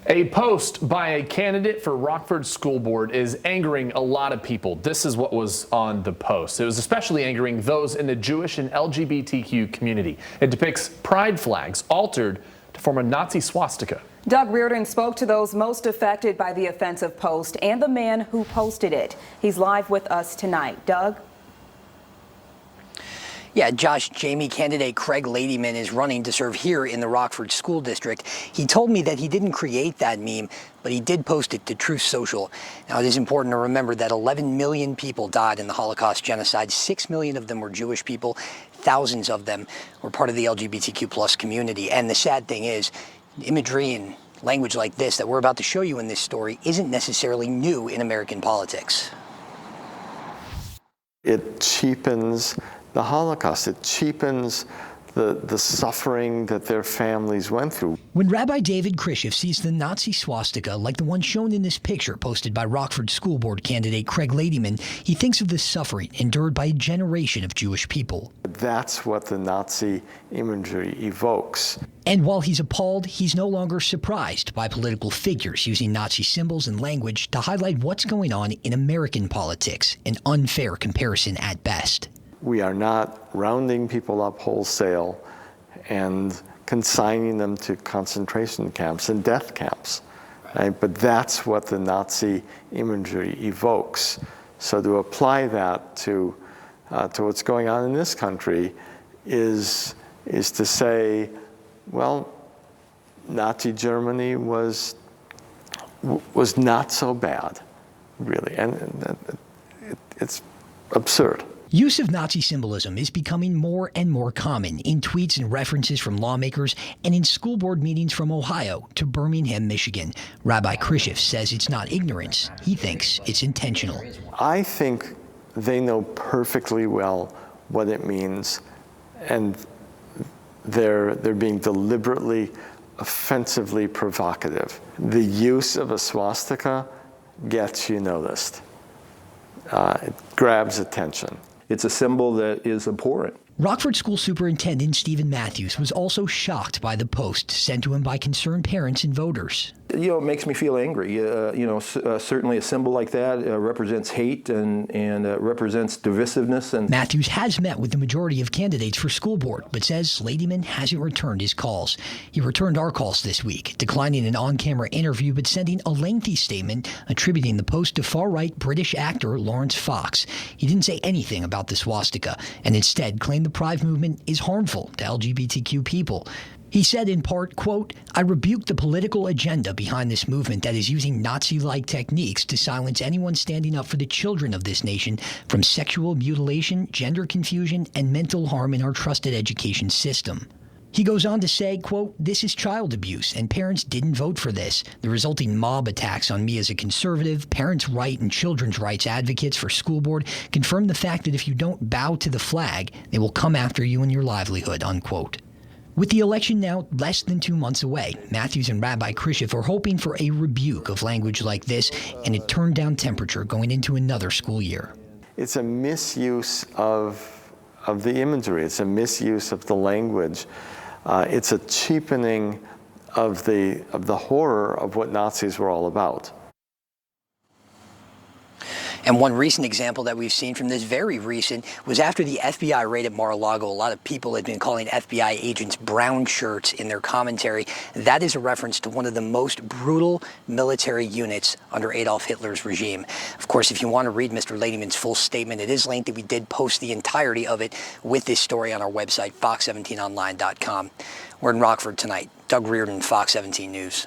A post by a candidate for Rockford School Board is angering a lot of people. This is what was on the post. It was especially angering those in the Jewish and LGBTQ community. It depicts pride flags altered to form a Nazi swastika. Doug Reardon spoke to those most affected by the offensive post and the man who posted it. He's live with us tonight. Doug? Yeah, Josh, Jamie candidate Craig Ladyman is running to serve here in the Rockford School District. He told me that he didn't create that meme, but he did post it to Truth Social. Now, it is important to remember that 11 million people died in the Holocaust genocide. 6 million of them were Jewish people. Thousands of them were part of the LGBTQ plus community. And the sad thing is, imagery and language like this that we're about to show you in this story isn't necessarily new in American politics. It cheapens the Holocaust. It cheapens the suffering that their families went through. When Rabbi David Krishif sees the Nazi swastika like the one shown in this picture posted by Rockford School Board candidate Craig Ladyman, he thinks of the suffering endured by a generation of Jewish people. That's what the Nazi imagery evokes. And while he's appalled, he's no longer surprised by political figures using Nazi symbols and language to highlight what's going on in American politics, an unfair comparison at best. We are not rounding people up wholesale and consigning them to concentration camps and death camps. Right? But that's what the Nazi imagery evokes. So to apply that to what's going on in this country is to say, well, Nazi Germany was not so bad, really, and it's absurd. Use of Nazi symbolism is becoming more and more common in tweets and references from lawmakers and in school board meetings from Ohio to Birmingham, Michigan. Rabbi Krishif says it's not ignorance. He thinks it's intentional. I think they know perfectly well what it means, and they're being deliberately, offensively provocative. The use of a swastika gets you noticed. It grabs attention. It's a symbol that is abhorrent. Rockford School Superintendent Stephen Matthews was also shocked by the post sent to him by concerned parents and voters. You know, it makes me feel angry. Certainly a symbol like that represents hate and represents divisiveness. And Matthews has met with the majority of candidates for school board, but says Ladyman hasn't returned his calls. He returned our calls this week, declining an on-camera interview, but sending a lengthy statement attributing the post to far-right British actor Lawrence Fox. He didn't say anything about the swastika, and instead claimed the Pride movement is harmful to LGBTQ people. He said in part, quote, "I rebuke the political agenda behind this movement that is using Nazi-like techniques to silence anyone standing up for the children of this nation from sexual mutilation, gender confusion, and mental harm in our trusted education system." He goes on to say, quote, "This is child abuse, and parents didn't vote for this. The resulting mob attacks on me as a conservative, parents' right and children's rights advocates for school board confirm the fact that if you don't bow to the flag, they will come after you and your livelihood," unquote. With the election now less than 2 months away, Matthews and Rabbi Krishif are hoping for a rebuke of language like this and a turned-down temperature going into another school year. It's a misuse of the imagery. It's a misuse of the language. It's a cheapening of the horror of what Nazis were all about. And one recent example that we've seen from this, very recent, was after the FBI raid at Mar-a-Lago. A lot of people had been calling FBI agents brown shirts in their commentary. That is a reference to one of the most brutal military units under Adolf Hitler's regime. Of course, if you want to read Mr. Ladyman's full statement, it is lengthy. We did post the entirety of it with this story on our website, fox17online.com. We're in Rockford tonight. Doug Reardon, Fox 17 News.